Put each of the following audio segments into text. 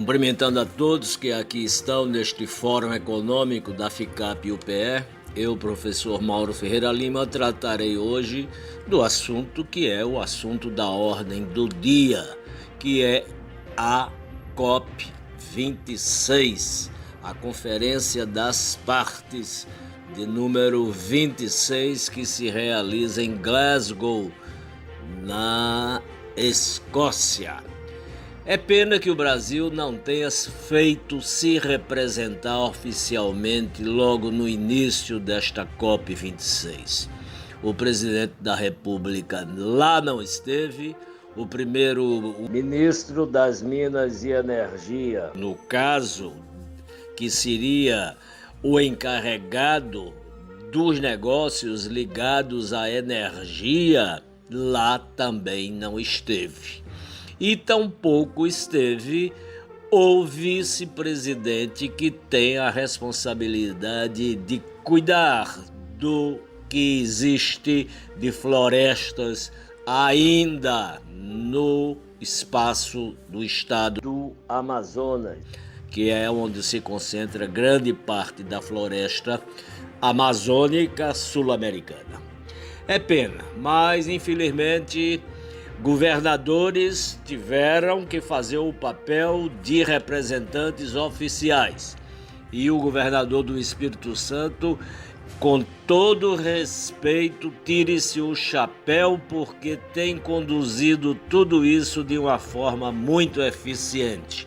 Cumprimentando a todos que aqui estão neste Fórum Econômico da FICAP-UPE, eu, professor Mauro Ferreira Lima, tratarei hoje do assunto que é o assunto da ordem do dia, que é a COP26, a Conferência das Partes de número 26, que se realiza em Glasgow, na Escócia. É pena que o Brasil não tenha feito se representar oficialmente logo no início desta COP26. O presidente da República lá não esteve, o primeiro-ministro das Minas e Energia, no caso, que seria o encarregado dos negócios ligados à energia, lá também não esteve. E tampouco esteve o vice-presidente que tem a responsabilidade de cuidar do que existe de florestas ainda no espaço do estado do Amazonas, que é onde se concentra grande parte da floresta amazônica sul-americana. É pena, mas infelizmente governadores tiveram que fazer o papel de representantes oficiais. E o governador do Espírito Santo, com todo respeito, tire-se o chapéu, porque tem conduzido tudo isso de uma forma muito eficiente.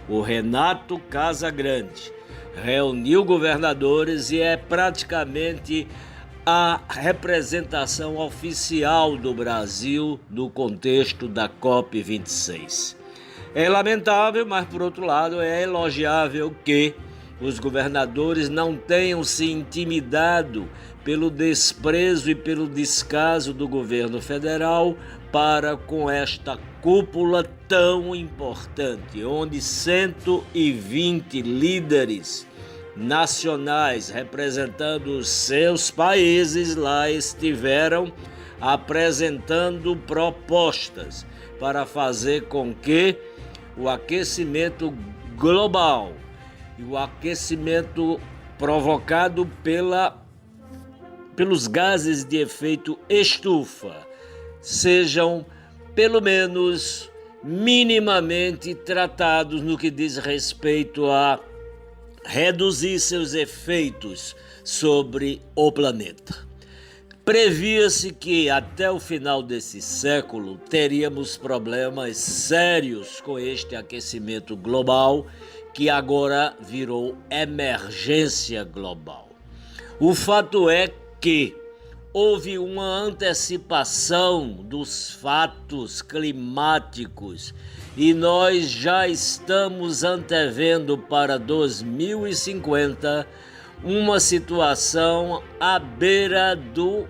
O Renato Casagrande reuniu governadores e é praticamente a representação oficial do Brasil no contexto da COP26. É lamentável, mas por outro lado é elogiável que os governadores não tenham se intimidado pelo desprezo e pelo descaso do governo federal para com esta cúpula tão importante, onde 120 líderes nacionais representando os seus países lá estiveram apresentando propostas para fazer com que o aquecimento global e o aquecimento provocado pelos gases de efeito estufa sejam pelo menos minimamente tratados no que diz respeito a reduzir seus efeitos sobre o planeta. Previa-se que até o final desse século teríamos problemas sérios com este aquecimento global, que agora virou emergência global. O fato é que houve uma antecipação dos fatos climáticos e nós já estamos antevendo para 2050 uma situação à beira do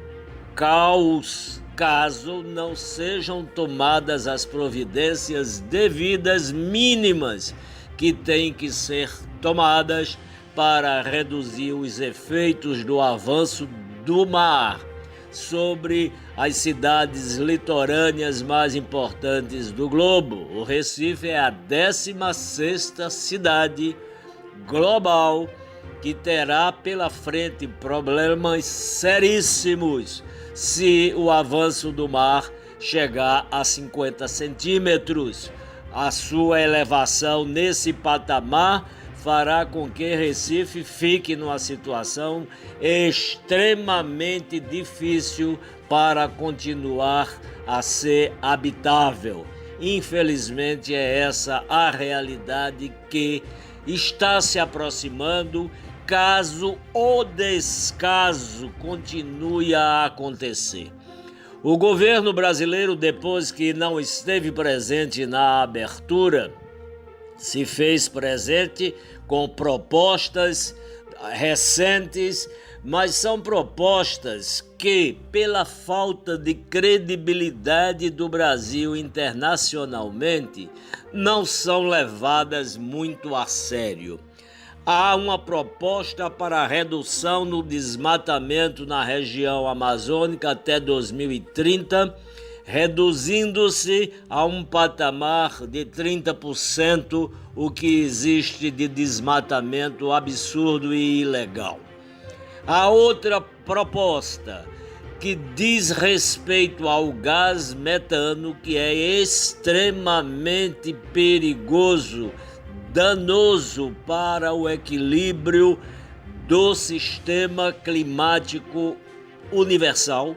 caos, caso não sejam tomadas as providências devidas mínimas que têm que ser tomadas para reduzir os efeitos do avanço do mar sobre as cidades litorâneas mais importantes do globo. O Recife é a 16ª cidade global que terá pela frente problemas seríssimos se o avanço do mar chegar a 50 centímetros. A sua elevação nesse patamar fará com que Recife fique numa situação extremamente difícil para continuar a ser habitável. Infelizmente, é essa a realidade que está se aproximando, caso o descaso continue a acontecer. O governo brasileiro, depois que não esteve presente na abertura, se fez presente com propostas recentes, mas são propostas que, pela falta de credibilidade do Brasil internacionalmente, não são levadas muito a sério. Há uma proposta para a redução no desmatamento na região amazônica até 2030, reduzindo-se a um patamar de 30% o que existe de desmatamento absurdo e ilegal. A outra proposta, que diz respeito ao gás metano, que é extremamente perigoso, danoso para o equilíbrio do sistema climático universal,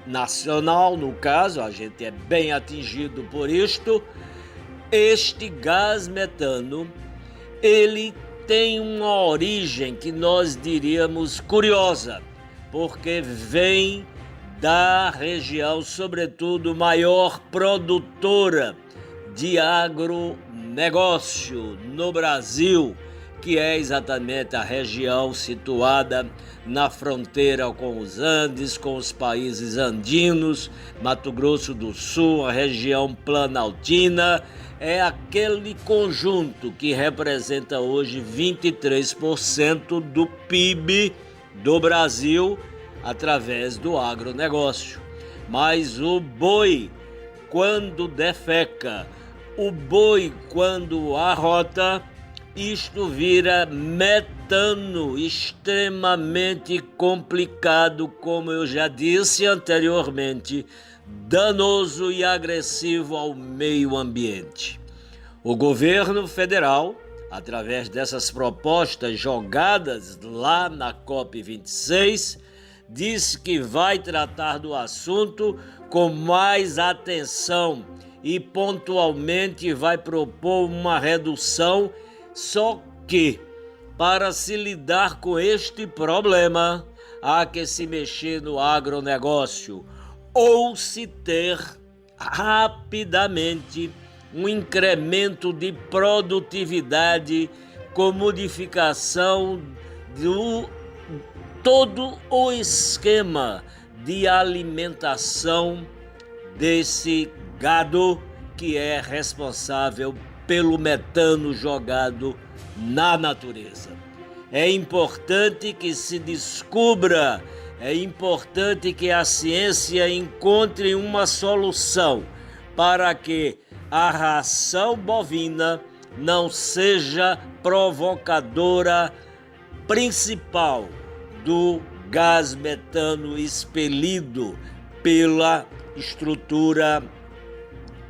nacional, no caso, a gente é bem atingido por isto. Este gás metano, ele tem uma origem que nós diríamos curiosa, porque vem da região, sobretudo, maior produtora de agronegócio no Brasil, que é exatamente a região situada na fronteira com os Andes, com os países andinos, Mato Grosso do Sul, a região planaltina. É aquele conjunto que representa hoje 23% do PIB do Brasil através do agronegócio. Mas o boi, quando defeca, o boi, quando arrota, isto vira metano, extremamente complicado, como eu já disse anteriormente, danoso e agressivo ao meio ambiente. O governo federal, através dessas propostas jogadas lá na COP26, disse que vai tratar do assunto com mais atenção e pontualmente vai propor uma redução. Só que, para se lidar com este problema, há que se mexer no agronegócio ou se ter rapidamente um incremento de produtividade com modificação do todo o esquema de alimentação desse gado que é responsável pelo metano jogado na natureza. É importante que se descubra, é importante que a ciência encontre uma solução para que a ração bovina não seja provocadora principal do gás metano expelido pela estrutura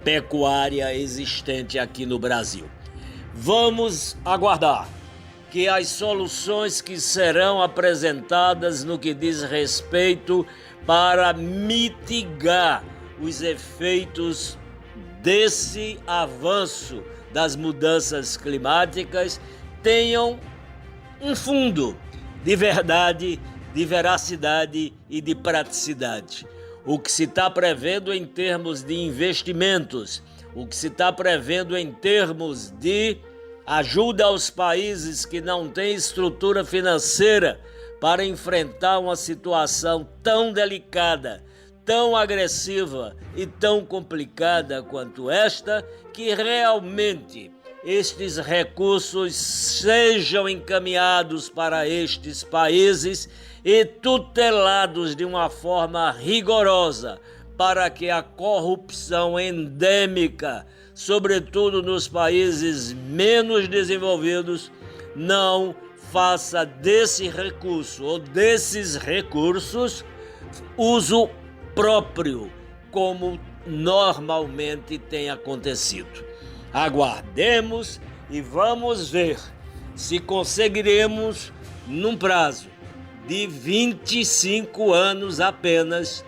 pecuária existente aqui no Brasil. Vamos aguardar que as soluções que serão apresentadas no que diz respeito para mitigar os efeitos desse avanço das mudanças climáticas tenham um fundo de verdade, de veracidade e de praticidade. O que se está prevendo em termos de investimentos, o que se está prevendo em termos de ajuda aos países que não têm estrutura financeira para enfrentar uma situação tão delicada, tão agressiva e tão complicada quanto esta, que realmente estes recursos sejam encaminhados para estes países e tutelados de uma forma rigorosa, para que a corrupção endêmica, sobretudo nos países menos desenvolvidos, não faça desse recurso ou desses recursos uso próprio, como normalmente tem acontecido. Aguardemos e vamos ver se conseguiremos, num prazo de 25 anos apenas,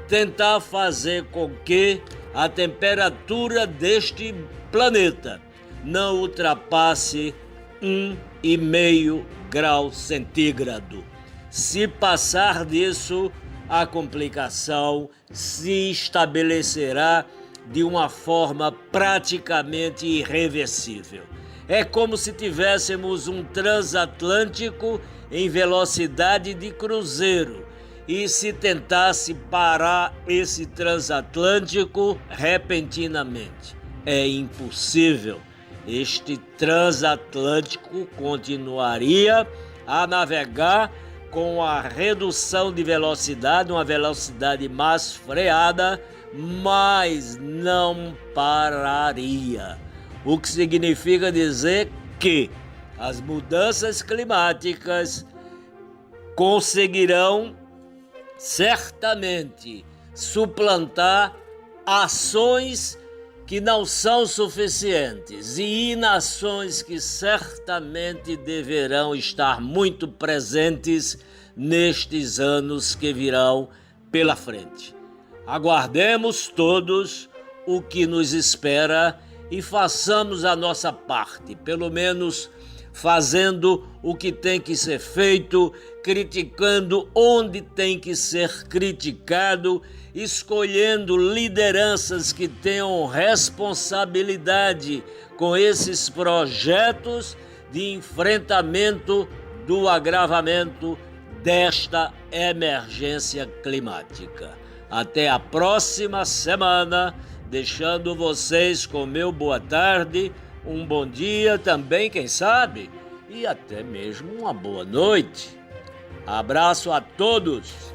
tentar fazer com que a temperatura deste planeta não ultrapasse 1,5 grau centígrado. Se passar disso, a complicação se estabelecerá de uma forma praticamente irreversível. É como se tivéssemos um transatlântico em velocidade de cruzeiro e se tentasse parar esse transatlântico repentinamente. É impossível. Este transatlântico continuaria a navegar com a redução de velocidade, uma velocidade mais freada, mas não pararia. O que significa dizer que as mudanças climáticas conseguirão certamente suplantar ações que não são suficientes e inações que certamente deverão estar muito presentes nestes anos que virão pela frente. Aguardemos todos o que nos espera e façamos a nossa parte, pelo menos fazendo o que tem que ser feito, criticando onde tem que ser criticado, escolhendo lideranças que tenham responsabilidade com esses projetos de enfrentamento do agravamento desta emergência climática. Até a próxima semana, deixando vocês com meu boa tarde, um bom dia também, quem sabe, e até mesmo uma boa noite. Abraço a todos!